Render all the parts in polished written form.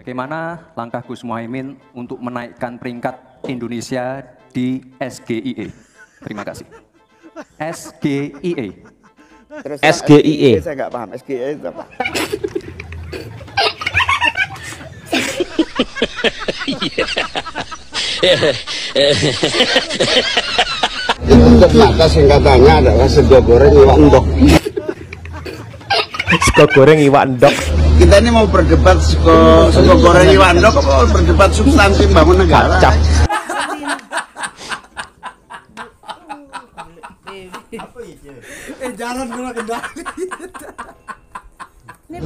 Bagaimana langkah Gus Muhaimin untuk menaikkan peringkat Indonesia di SGIE? Terima kasih. SGIE. Terus SGIE. Saya nggak paham. SGIE itu apa? Ternyata singkatannya adalah sego goreng iwak endok. Sego goreng iwak endok. Kita ini mau berdebat sego goreng iwak endok, mau berdebat substansi bangun negara. Kacap. Jalan gua kendali.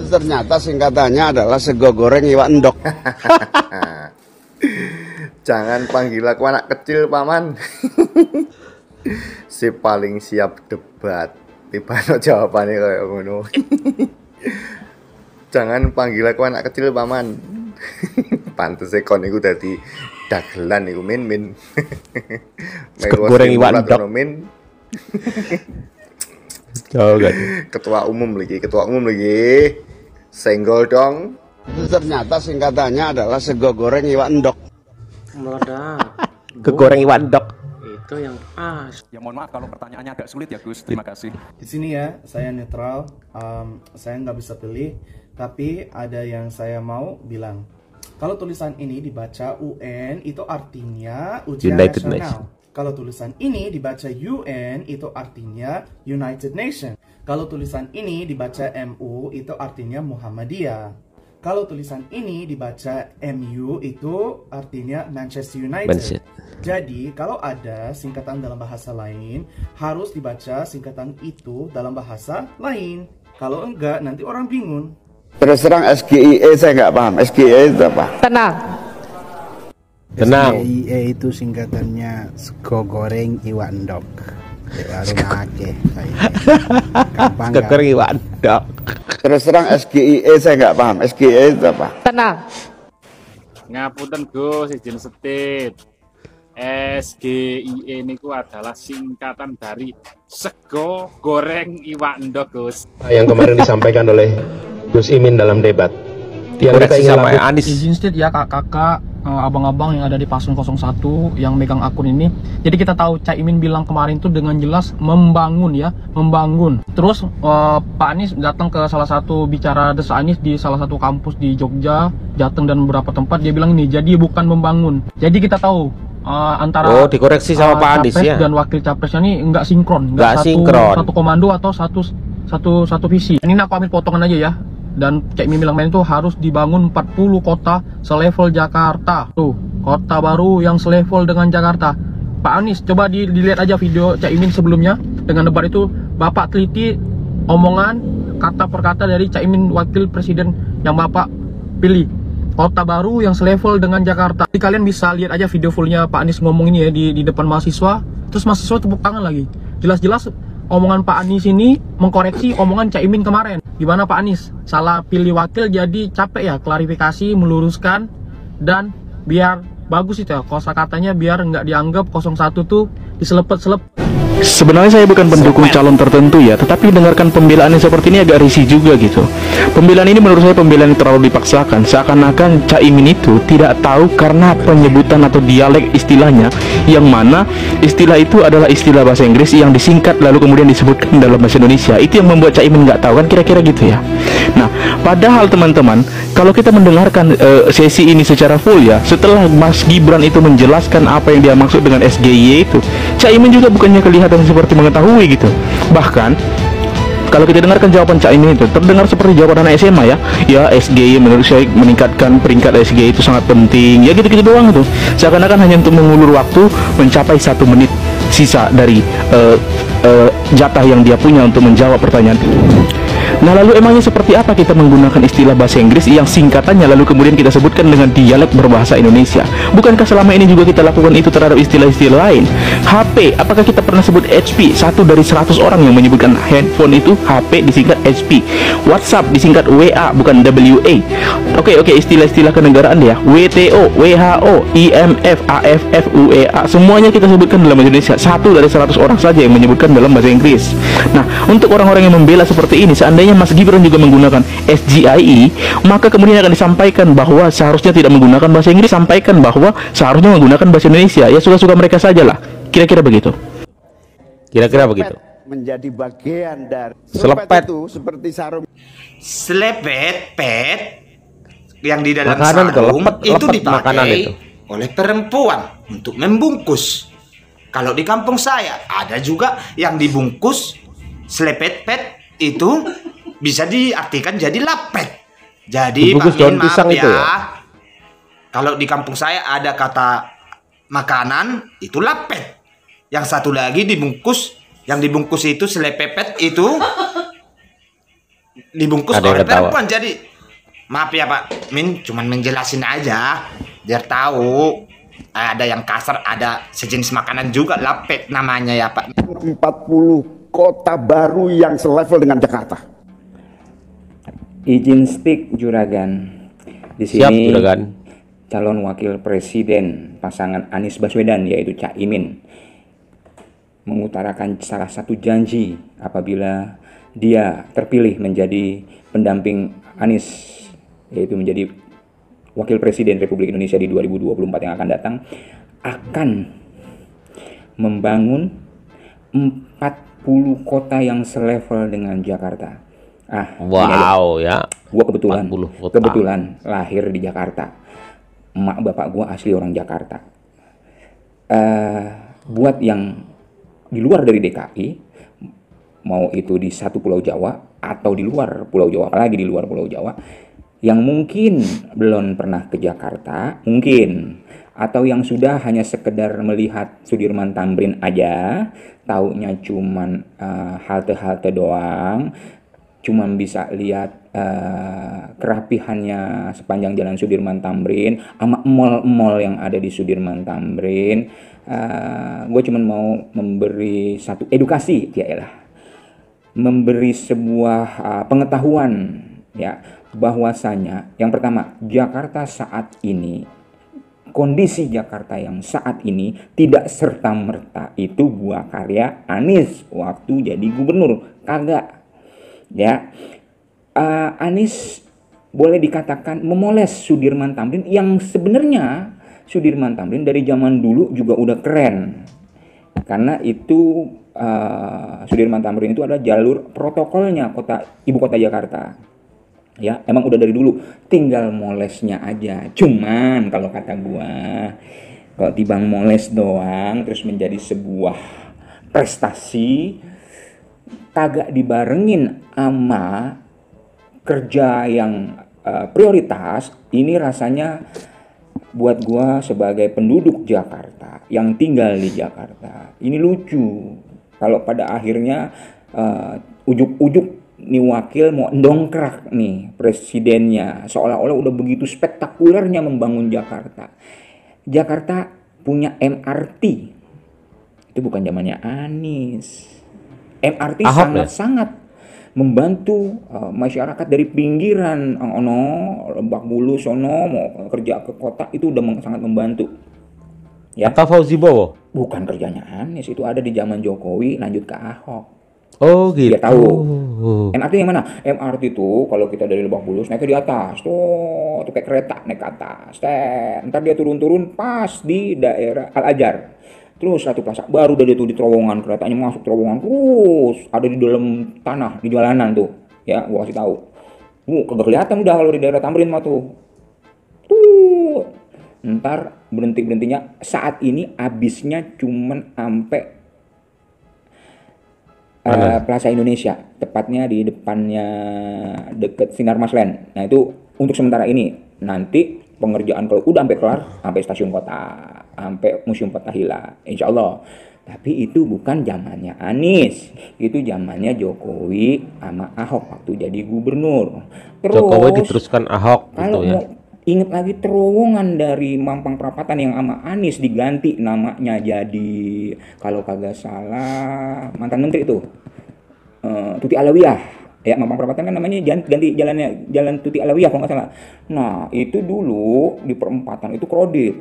Ternyata singkatannya adalah sego goreng iwak endok. Jangan panggil aku anak kecil, Paman. Si paling siap debat. Tiba-tiba jawabannya kayak ngono. Jangan panggil aku anak kecil, Paman. Pantes kon iku dadi dagelan iku min. Goreng iwak endok. Ketua umum lagi. Senggol dong. Ternyata singkatannya adalah sego goreng iwak endok. Kegoreng iwak endok. Itu yang pas. Ya mohon maaf kalau pertanyaannya agak sulit ya Gus. Terima kasih. Di sini ya, saya netral. Saya nggak bisa pilih, tapi ada yang saya mau bilang. Kalau tulisan ini dibaca UN, itu artinya ujian United nasional. Nation. Kalau tulisan ini dibaca UN, itu artinya United Nation. Kalau tulisan ini dibaca MU, itu artinya Muhammadiyah. Kalau tulisan ini dibaca MU, itu artinya Manchester United. Jadi, kalau ada singkatan dalam bahasa lain, harus dibaca singkatan itu dalam bahasa lain. Kalau enggak, nanti orang bingung. Terus terang SGIE saya nggak paham. SGIE itu apa? Tenang. SGIE itu singkatannya sego goreng iwak endok. Sego goreng iwak endok. Terus terang SGIE saya nggak paham. SGIE itu apa? Tenang. Ngapunten Gus, izin setip. SGIE niku adalah singkatan dari sego goreng iwak endok, Gus. Yang kemarin disampaikan oleh Gus Imin dalam debat. Yang kita ingin lakukan. Anis. Izin state ya kakak-kakak, abang-abang yang ada di paslon 01 yang megang akun ini. Jadi kita tahu Cak Imin bilang kemarin tuh dengan jelas membangun ya, membangun. Terus Pak Anies datang ke salah satu bicara Desa Anies di salah satu kampus di Jogja, Jateng dan beberapa tempat, dia bilang ini jadi bukan membangun. Jadi kita tahu antara dikoreksi sama Pak Anies ya. Dan wakil capresnya ini nggak sinkron, satu komando atau satu visi. Ini aku ambil potongan aja ya. Dan Cak Imin bilang itu harus dibangun 40 kota selevel Jakarta. Tuh, kota baru yang selevel dengan Jakarta. Pak Anies, coba dilihat aja video Cak Imin sebelumnya. Dengan debat itu, Bapak teliti omongan kata per kata dari Cak Imin wakil presiden yang Bapak pilih. Kota baru yang selevel dengan Jakarta. Jadi kalian bisa lihat aja video fullnya Pak Anies ngomong ini ya di depan mahasiswa. Terus mahasiswa tepuk tangan lagi. Jelas-jelas omongan Pak Anies ini mengkoreksi omongan Cak Imin kemarin. Gimana Pak Anies? Salah pilih wakil jadi capek ya, klarifikasi, meluruskan, dan biar bagus itu ya, kosakatanya biar nggak dianggap 01 tuh diselepet-selep. Sebenarnya saya bukan pendukung calon tertentu ya, tetapi dengarkan pembelaannya seperti ini agak risih juga gitu. Pembelaan ini menurut saya pembelaan yang terlalu dipaksakan, seakan-akan Cak Imin itu tidak tahu karena penyebutan atau dialek istilahnya, yang mana istilah itu adalah istilah bahasa Inggris yang disingkat lalu kemudian disebutkan dalam bahasa Indonesia. Itu yang membuat Cak Imin nggak tahu kan, kira-kira gitu ya. Nah, padahal teman-teman, kalau kita mendengarkan sesi ini secara full ya, setelah Mas Gibran itu menjelaskan apa yang dia maksud dengan SGY itu, Cak Imin juga bukannya kelihatan seperti mengetahui gitu. Bahkan kalau kita dengarkan jawaban Cak Imin itu terdengar seperti jawaban anak SMA ya. Ya, SGY menurut saya meningkatkan peringkat SGY itu sangat penting. Ya gitu-gitu doang tuh. Seakan-akan hanya untuk mengulur waktu mencapai 1 menit sisa dari jatah yang dia punya untuk menjawab pertanyaan. Nah, lalu emangnya seperti apa kita menggunakan istilah bahasa Inggris yang singkatannya lalu kemudian kita sebutkan dengan dialek berbahasa Indonesia? Bukankah selama ini juga kita lakukan itu terhadap istilah-istilah lain? HP, apakah kita pernah sebut HP? 1 dari 100 orang yang menyebutkan handphone itu HP disingkat HP. WhatsApp disingkat WA bukan WA. Oke, istilah-istilah kenegaraan ya. WTO, WHO, IMF, AFF, UEA, semuanya kita sebutkan dalam bahasa Indonesia. 1 dari 100 orang saja yang menyebutkan dalam bahasa Inggris. Nah, untuk orang-orang yang membela seperti ini, seandainya Mas Gibran juga menggunakan SGIE, maka kemudian akan disampaikan bahwa seharusnya tidak menggunakan bahasa Inggris, sampaikan bahwa seharusnya menggunakan bahasa Indonesia. Ya suka-suka mereka sajalah. Kira-kira begitu. Kira-kira begitu. Menjadi bagian dari Selepet itu seperti sarung. Selepet, pet yang di dalam makanan sarung itu lepet makanan dipakai itu oleh perempuan untuk membungkus. Kalau di kampung saya ada juga yang dibungkus selepet pet itu bisa diartikan jadi lapet. Jadi dibungkus Pak Min, daun maaf pisang ya. itu ya? Kalau di kampung saya ada kata makanan itu lapet. Yang satu lagi dibungkus, yang dibungkus itu selepepet itu dibungkus oleh perempuan. Jadi maaf ya Pak Min, cuman menjelasin aja biar tahu. Ada yang kasar, ada sejenis makanan juga lapet namanya ya Pak. 40 kota baru yang selevel dengan Jakarta. Izin speak Juragan. Di sini siap Juragan. Calon wakil presiden pasangan Anies Baswedan yaitu Caimin mengutarakan salah satu janji apabila dia terpilih menjadi pendamping Anies, yaitu menjadi wakil presiden Republik Indonesia di 2024 yang akan datang, akan membangun 40 kota yang selevel dengan Jakarta. Wow ya. Gua kebetulan lahir di Jakarta. Emak bapak gua asli orang Jakarta. Buat yang di luar dari DKI, mau itu di satu Pulau Jawa atau di luar Pulau Jawa, apalagi di luar Pulau Jawa, yang mungkin belum pernah ke Jakarta, mungkin, atau yang sudah hanya sekedar melihat Sudirman Tamrin aja, taunya cuman halte-halte doang, cuman bisa lihat kerapihannya sepanjang jalan Sudirman Tamrin, sama mall-mall yang ada di Sudirman Tamrin. Gue cuman mau memberi satu edukasi, memberi sebuah pengetahuan, ya, bahwasanya yang pertama, Jakarta saat ini, kondisi Jakarta yang saat ini tidak serta-merta itu buah karya Anies waktu jadi gubernur, kagak. Ya, Anies boleh dikatakan memoles Sudirman Tamrin yang sebenarnya Sudirman Tamrin dari zaman dulu juga udah keren, karena itu Sudirman Tamrin itu adalah jalur protokolnya ibu kota Jakarta. Ya, emang udah dari dulu, tinggal molesnya aja. Cuman kalau kata gua, kalau tibang moles doang terus menjadi sebuah prestasi, kagak dibarengin sama kerja yang prioritas, ini rasanya buat gua sebagai penduduk Jakarta yang tinggal di Jakarta, ini lucu. Kalau pada akhirnya ujuk-ujuk nih wakil mau dongkrak nih presidennya, seolah-olah udah begitu spektakulernya membangun Jakarta. Jakarta punya MRT, itu bukan zamannya Anies. MRT sangat-sangat membantu masyarakat dari pinggiran, Lebak Bulus, mau kerja ke kota, itu udah sangat membantu. Ya. Atau Fauzi Bowo? Bukan kerjanya Anies, itu ada di zaman Jokowi lanjut ke Ahok. Oh gitu. Dia tahu. MRT yang mana? MRT itu kalau kita dari Lebak Bulus naik di atas, tuh kayak kereta naik ke atas. Ntar dia turun-turun pas di daerah Al-Azhar. Terus Ratu Plaza, baru udah dia tuh di terowongan, keretanya masuk terowongan, terus ada di dalam tanah, di jalanan tuh. Ya, gua kasih tahu. Kagak kelihatan udah kalau di daerah Tamrin mah tuh. Ntar berhentinya saat ini habisnya cuman sampai Plaza Indonesia, tepatnya di depannya deket Sinar Maslen. Nah itu untuk sementara ini. Nanti pengerjaan kalau udah sampai kelar, sampai stasiun kota, sampai Museum Fathahillah, insya Allah. Tapi itu bukan zamannya Anies, itu zamannya Jokowi sama Ahok waktu jadi gubernur. Terus, Jokowi diteruskan Ahok kalau gitu ya. Ingat lagi terowongan dari Mampang Perapatan yang sama Anies diganti namanya jadi, kalau kagak salah mantan menteri itu Tuti Alawiyah Ya, Mampang Perapatan kan namanya ganti jalan Tuti Alawiyah kalau nggak salah. Nah, itu dulu di perempatan itu krodit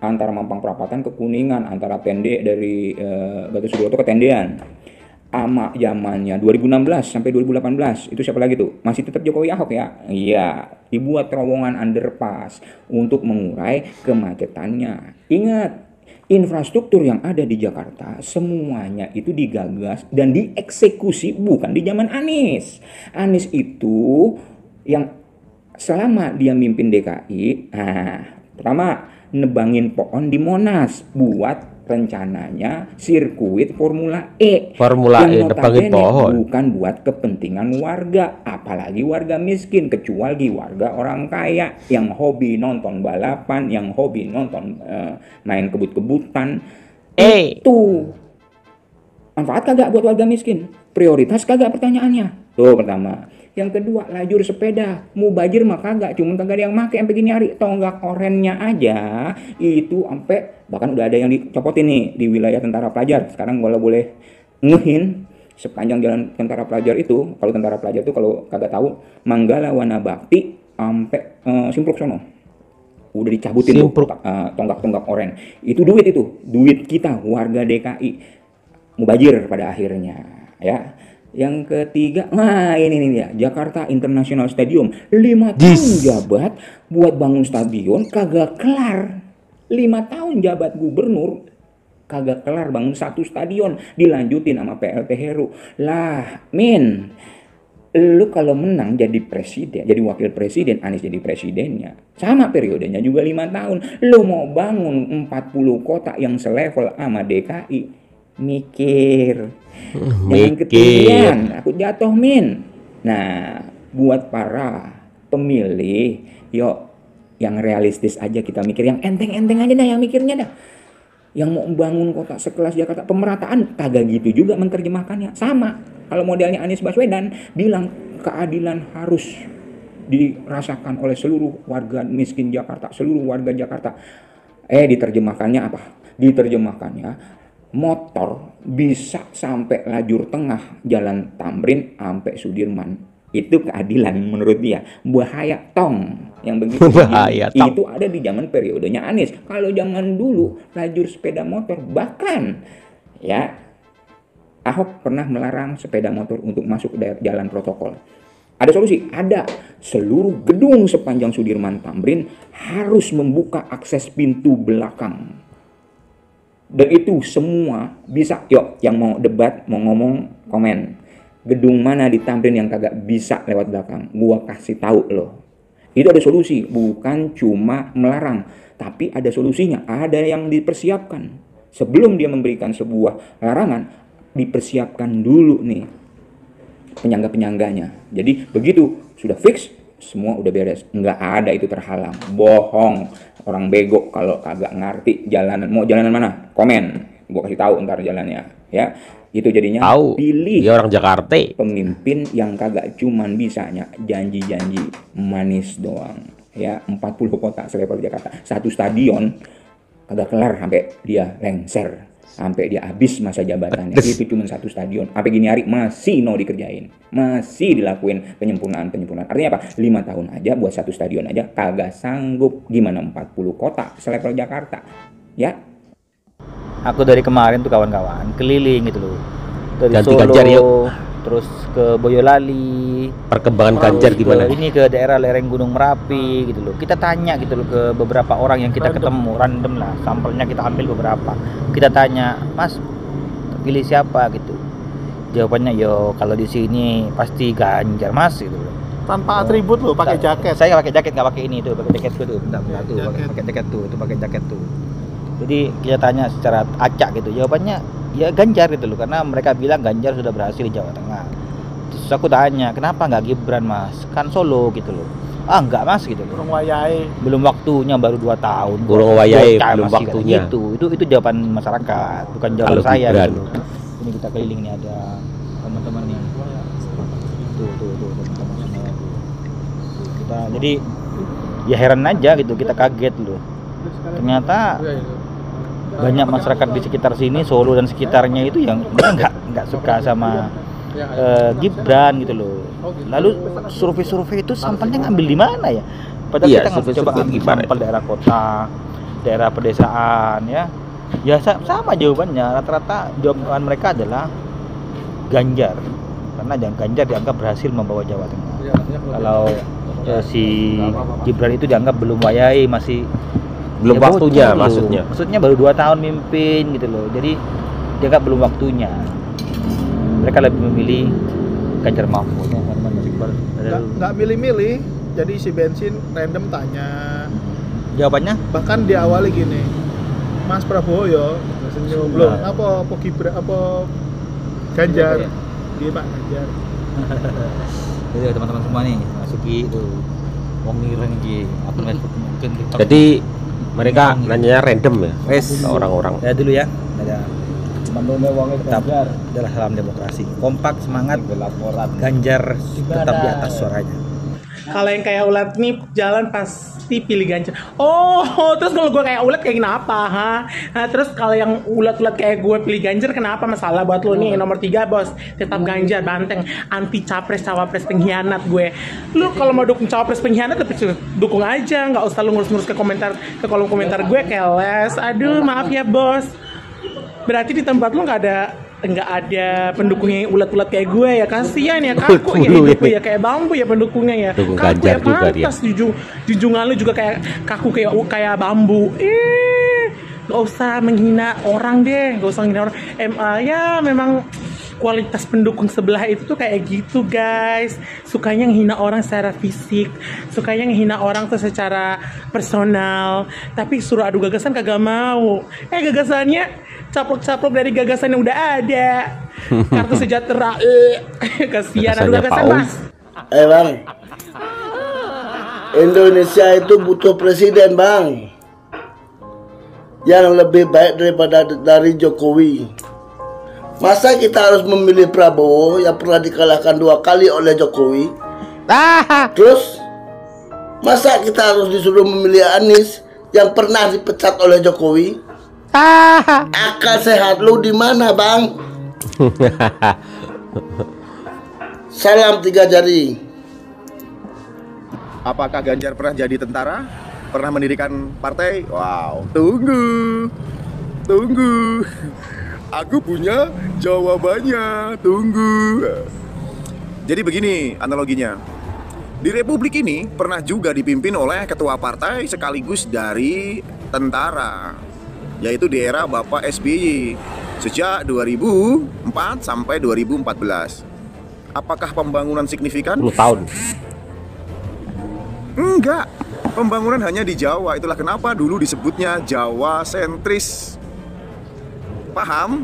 antara Mampang Perapatan ke Kuningan, antara Tende dari Batu Sudoto ke Tendean. Ama zamannya 2016 sampai 2018 itu siapa lagi tuh? Masih tetap Jokowi Ahok ya? Iya, dibuat terowongan underpass untuk mengurai kemacetannya. Ingat, infrastruktur yang ada di Jakarta semuanya itu digagas dan dieksekusi bukan di zaman Anies. Anies itu yang selama dia mimpin DKI, pertama nebangin pohon di Monas buat rencananya sirkuit Formula E. Formula E yang nebangin pohon. Bukan buat kepentingan warga, apalagi warga miskin, kecuali warga orang kaya yang hobi nonton balapan, yang hobi nonton main kebut-kebutan. Itu manfaat kagak buat warga miskin? Prioritas kagak pertanyaannya? Tuh pertama. Yang kedua, lajur sepeda. Mubazir mah kagak, cuma kagak ada yang make sampai gini hari. Tonggak orennya aja itu sampai bahkan udah ada yang dicopotin nih di wilayah Tentara Pelajar. Sekarang kalau boleh ngehin sepanjang jalan Tentara Pelajar itu, kalau Tentara Pelajar itu kalau kagak tahu, Manggala Wanabakti sampai Simpruk sono. Udah dicabutin tuh tonggak-tonggak oren. Itu duit kita warga DKI. Mubazir pada akhirnya, ya. Yang ketiga, nah ini ya, Jakarta International Stadium. 5 tahun jabat buat bangun stadion kagak kelar. 5 tahun jabat gubernur kagak kelar bangun satu stadion, dilanjutin sama PLT Heru. Lah, lu kalau menang jadi presiden, jadi wakil presiden, Anies jadi presidennya, sama periodenya juga 5 tahun. Lu mau bangun 40 kota yang selevel sama DKI, mikir. Jangan ketinggian, aku jatuh Nah, buat para pemilih, yuk yang realistis aja kita mikir, yang enteng-enteng aja dah yang mikirnya dah. Yang mau bangun kota sekelas Jakarta, pemerataan kagak gitu juga menerjemahkannya. Sama, kalau modelnya Anies Baswedan bilang keadilan harus dirasakan oleh seluruh warga miskin Jakarta, seluruh warga Jakarta. Diterjemahkannya apa? Diterjemahkannya motor bisa sampai lajur tengah jalan Tamrin sampai Sudirman. Itu keadilan menurut dia. Bahaya tong yang begitu. Bahaya tong. Itu ada di zaman periodenya Anies. Kalau zaman dulu lajur sepeda motor, bahkan ya Ahok pernah melarang sepeda motor untuk masuk ke jalan protokol. Ada solusi? Ada. Seluruh gedung sepanjang Sudirman Tamrin harus membuka akses pintu belakang. Dan itu semua bisa. Yuk, yang mau debat, mau ngomong, komen. Gedung mana di Tamrin yang kagak bisa lewat belakang? Gua kasih tahu loh. Itu ada solusi, bukan cuma melarang, tapi ada solusinya, ada yang dipersiapkan. Sebelum dia memberikan sebuah larangan, dipersiapkan dulu nih penyangga-penyangganya. Jadi begitu sudah fix, semua udah beres, nggak ada itu terhalang. Bohong, orang bego kalau kagak ngerti jalanan. Mau jalanan mana? Komen, gua kasih tahu ntar jalannya, ya. Itu jadinya tahu. Pilih dia orang Jakarta, pemimpin yang kagak cuman bisanya janji-janji manis doang, ya. 40 kota selevel Jakarta, satu stadion kagak kelar sampai dia lengser, sampai dia habis masa jabatannya. Itu cuma satu stadion, sampai gini hari masih dikerjain, masih dilakuin penyempurnaan. Artinya apa? 5 tahun aja buat satu stadion aja kagak sanggup, gimana 40 kota selevel Jakarta, ya. Aku dari kemarin tuh kawan-kawan keliling gitu loh, dari ganti Solo, Ganjar yuk. Terus ke Boyolali, perkembangan Ganjar gimana? Ini ke daerah lereng Gunung Merapi gitu loh. Kita tanya gitu loh ke beberapa orang yang kita ketemu, random lah, sampelnya kita ambil beberapa. Kita tanya, Mas, pilih siapa gitu? Jawabannya, yo kalau di sini pasti Ganjar Mas gitu loh. Tanpa atribut loh, pakai jaket. Saya pakai jaket, nggak pakai ini tuh, pakai jaket tuh, bentar tuh, pakai jaket tuh, itu pakai jaket tuh. Jadi kita tanya secara acak gitu, jawabannya ya Ganjar gitu loh, karena mereka bilang Ganjar sudah berhasil di Jawa Tengah. Terus aku tanya, kenapa nggak Gibran Mas? Kan Solo gitu loh. Enggak Mas gitu loh. Burung wayai. Belum waktunya, baru 2 tahun. Burung wayai belum waktunya. Itu jawaban masyarakat, bukan jawaban kalau saya Gibran. gitu loh. Ini kita keliling nih, ada teman-teman nih. Tuh teman-teman semua tuh. Kita jadi ya heran aja gitu, kita kaget loh. Ternyata banyak masyarakat di sekitar sini, Solo dan sekitarnya itu yang nggak suka sama Gibran gitu loh. Lalu survei-survei itu sampelnya ngambil di mana ya? Padahal Iya, kita nggak coba ambil sampel daerah kota, daerah pedesaan ya. Ya sama jawabannya. Rata-rata jawaban mereka adalah Ganjar. Karena Ganjar dianggap berhasil membawa Jawa Tengah. Kalau si Gibran itu dianggap belum wayai, masih belum waktunya maksudnya. Maksudnya baru 2 tahun mimpin gitu loh. Jadi dianggap belum waktunya. Mereka lebih memilih Ganjar Mahfud. Nggak milih-milih, jadi isi bensin random tanya. Jawabannya? Bahkan diawali gini, Mas Prabowo yo, senyum belum? Apa Gibran, apa Ganjar? Dia Pak Ganjar. Jadi teman-teman semua nih, masuki tuh, wong ireng iki, akun Facebook mungkin TikTok. Jadi mereka nanyanya random ya, ke orang-orang. Ya dulu ya, ada. Tetap adalah salam demokrasi. Kompak, semangat, Ganjar tetap di atas suaranya. Kalau yang kayak ulat nih jalan pasti pilih Ganjar. Oh, terus kalau gue kayak ulat kayak kenapa? Nah, terus kalau yang ulat-ulat kayak gue pilih Ganjar kenapa? Masalah buat lo nih nomor 3 bos. Tetap Ganjar, banteng, anti capres cawapres pengkhianat gue. Lu kalau mau dukung cawapres pengkhianat dukung aja, nggak usah lu ngurus-ngurus ke kolom komentar gue keles. Aduh, maaf ya bos. Berarti di tempat lu nggak ada pendukungnya yang ulat-ulat kayak gue ya, kasihan ya, kaku ya hidupnya ya, kayak bambu ya pendukungnya ya, dukung kaku Ganjar ya, juga pantas junjungan lu juga kayak kaku kayak bambu. Gak usah menghina orang deh, gak usah menghina orang. Ya memang kualitas pendukung sebelah itu tuh kayak gitu guys, sukanya menghina orang secara fisik, sukanya menghina orang tuh secara personal, tapi suruh adu gagasan kagak mau. Gagasannya caplok-caplok dari gagasan yang udah ada. Kartu sejahtera, kasihan adu gagasan mas. Bang, Indonesia itu butuh presiden bang, yang lebih baik daripada dari Jokowi. Masa kita harus memilih Prabowo yang pernah dikalahkan 2 kali oleh Jokowi? Terus masa kita harus disuruh memilih Anies yang pernah dipecat oleh Jokowi? Akal sehat lu di mana bang? Salam 3 jari. Apakah Ganjar pernah jadi tentara? Pernah mendirikan partai? Wow, tunggu. Aku punya jawabannya, tunggu. Jadi begini analoginya. Di Republik ini pernah juga dipimpin oleh ketua partai sekaligus dari tentara, yaitu di era Bapak SBY sejak 2004 sampai 2014. Apakah pembangunan signifikan? 10 tahun. Enggak. Pembangunan hanya di Jawa. Itulah kenapa dulu disebutnya Jawa sentris. Paham?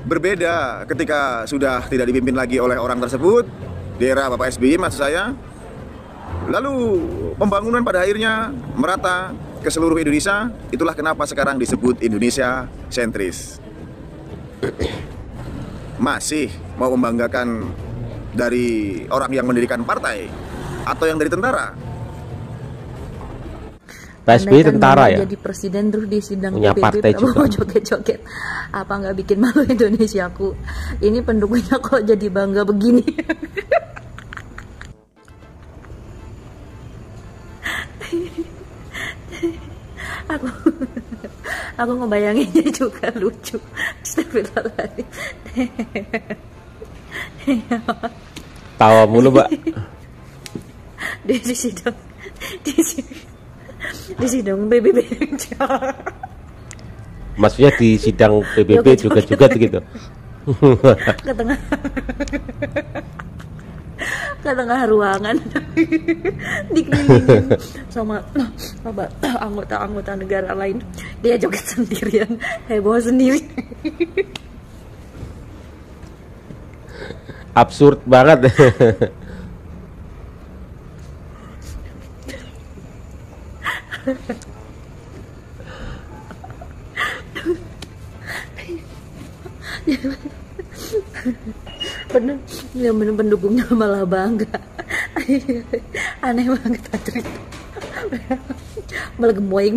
Berbeda ketika sudah tidak dipimpin lagi oleh orang tersebut di era Bapak SBY maksud saya. Lalu pembangunan pada akhirnya merata ke seluruh Indonesia. Itulah kenapa sekarang disebut Indonesia sentris. Masih mau membanggakan dari orang yang mendirikan partai atau yang dari tentara? Pak SBY tentara ya, jadi presiden terus di sidang punya PBB partai juga. joget-joget, apa nggak bikin malu Indonesiaku? Ini pendukungnya kok jadi bangga begini. aku ngebayanginnya juga lucu. Astagfirullahaladzim. Tawa mulu mbak. Di sidang PBB. Maksudnya di sidang PBB juga gitu. Ke tengah ruangan dikelilingin sama anggota-anggota negara lain, dia joget sendirian, heboh sendiri. Absurd banget. Bener pendukungnya malah bangga. Aneh banget Adri. Malah gemoy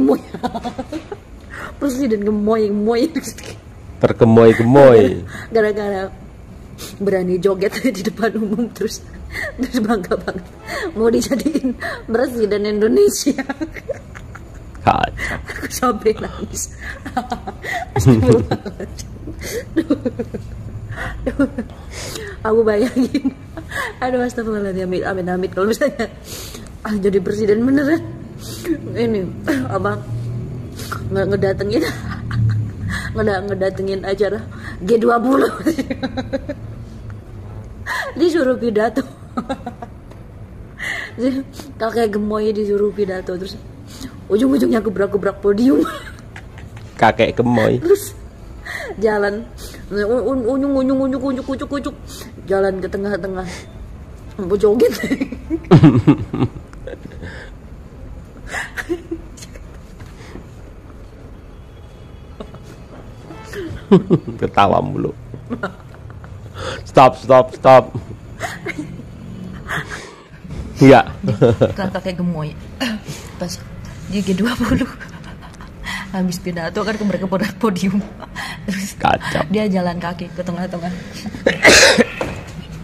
presiden gemoy tergemoy-gemoy gara-gara berani joget di depan umum terus bangga banget mau dijadiin presiden Indonesia. Aku sampai nangis. Aku bayangin, aduh astagfirullahaladzim, amit kalau misalnya jadi presiden beneran ini apa ngedatengin acara G20 disuruh pidato. Kakek gemoy disuruh pidato terus ujung-ujungnya gebrak podium. Kakek gemoy terus jalan unyuk jalan ke tengah-tengah mau joget. Ketawa mulu. Stop. Iya. Kakek gemoy pas di G20 habis pidato kan mereka pada podium terus kacau. Dia jalan kaki ke tengah-tengah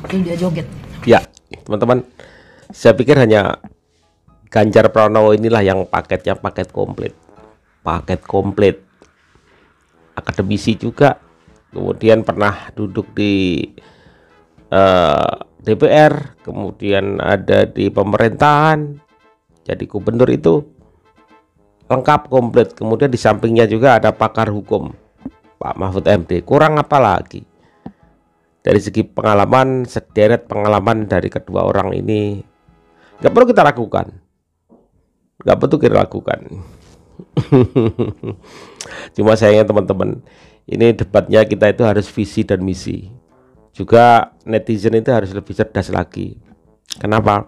terus dia joget. Ya teman-teman, saya pikir hanya Ganjar Pranowo inilah yang paketnya paket komplit, akademisi juga, kemudian pernah duduk di DPR, kemudian ada di pemerintahan, jadi gubernur, itu lengkap komplit. Kemudian di sampingnya juga ada pakar hukum, Pak Mahfud MD. Kurang apa lagi? Dari segi pengalaman, sederet pengalaman dari kedua orang ini nggak perlu kita ragukan, Cuma sayangnya teman-teman, ini debatnya kita itu harus visi dan misi. Juga netizen itu harus lebih cerdas lagi. Kenapa?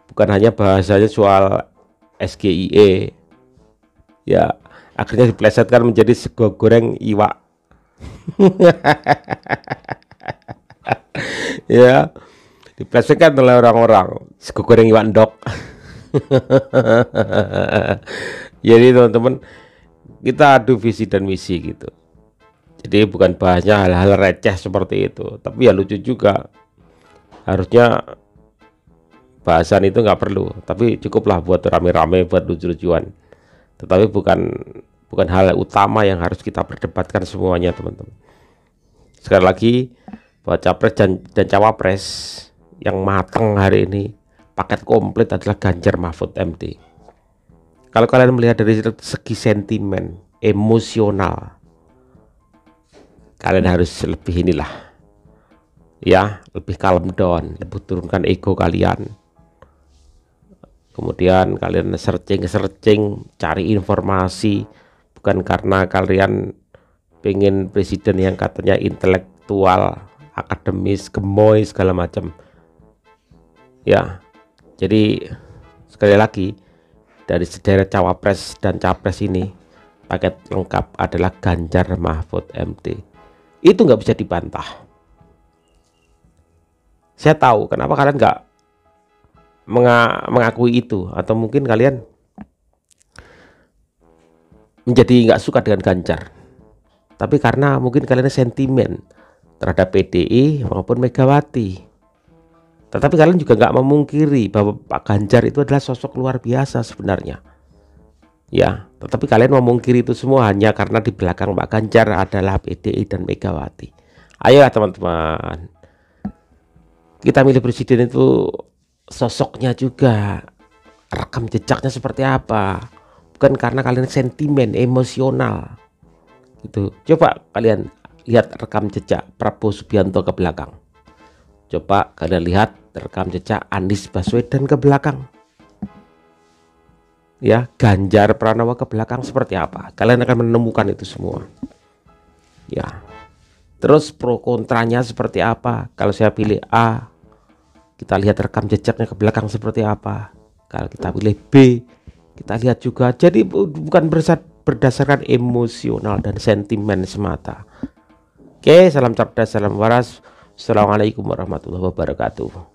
Bukan hanya bahasanya soal SGIE, ya akhirnya diplesetkan menjadi sego goreng iwak. Ya, diplesetkan oleh orang-orang sego goreng iwak ndok. Jadi teman-teman, kita adu visi dan misi gitu. Jadi bukan bahasnya hal-hal receh seperti itu, tapi ya lucu juga. Harusnya bahasan itu nggak perlu, tapi cukuplah buat rame-rame, buat lucu-lucuan. Tetapi bukan hal utama yang harus kita perdebatkan semuanya, teman-teman. Sekali lagi, bahwa capres dan cawapres yang matang hari ini, paket komplit adalah Ganjar Mahfud MD. Kalau kalian melihat dari segi sentimen, emosional, kalian harus lebih inilah, ya, lebih calm down, lebih turunkan ego kalian. Kemudian kalian searching, cari informasi, bukan karena kalian pengen presiden yang katanya intelektual, akademis, gemoy segala macam. Ya, jadi sekali lagi, dari sederet cawapres dan capres ini, paket lengkap adalah Ganjar Mahfud MD. Itu nggak bisa dibantah. Saya tahu kenapa kalian nggak mengakui itu, atau mungkin kalian menjadi nggak suka dengan Ganjar, tapi karena mungkin kalian sentimen terhadap PDI maupun Megawati. Tetapi kalian juga nggak memungkiri bahwa Pak Ganjar itu adalah sosok luar biasa sebenarnya. Ya, tetapi kalian memungkiri itu semua hanya karena di belakang Pak Ganjar adalah PDI dan Megawati. Ayolah teman-teman, kita milih presiden itu sosoknya juga, rekam jejaknya seperti apa, bukan karena kalian sentimen, emosional gitu. Coba kalian lihat rekam jejak Prabowo Subianto ke belakang. Coba kalian lihat rekam jejak Anies Baswedan ke belakang. Ya, Ganjar Pranowo ke belakang seperti apa? Kalian akan menemukan itu semua. Ya. Terus pro kontranya seperti apa? Kalau saya pilih A, kita lihat rekam jejaknya ke belakang seperti apa. Kalau kita pilih B, kita lihat juga. Jadi bukan berdasarkan emosional dan sentimen semata. Oke, salam cerdas, salam waras. Assalamualaikum warahmatullahi wabarakatuh.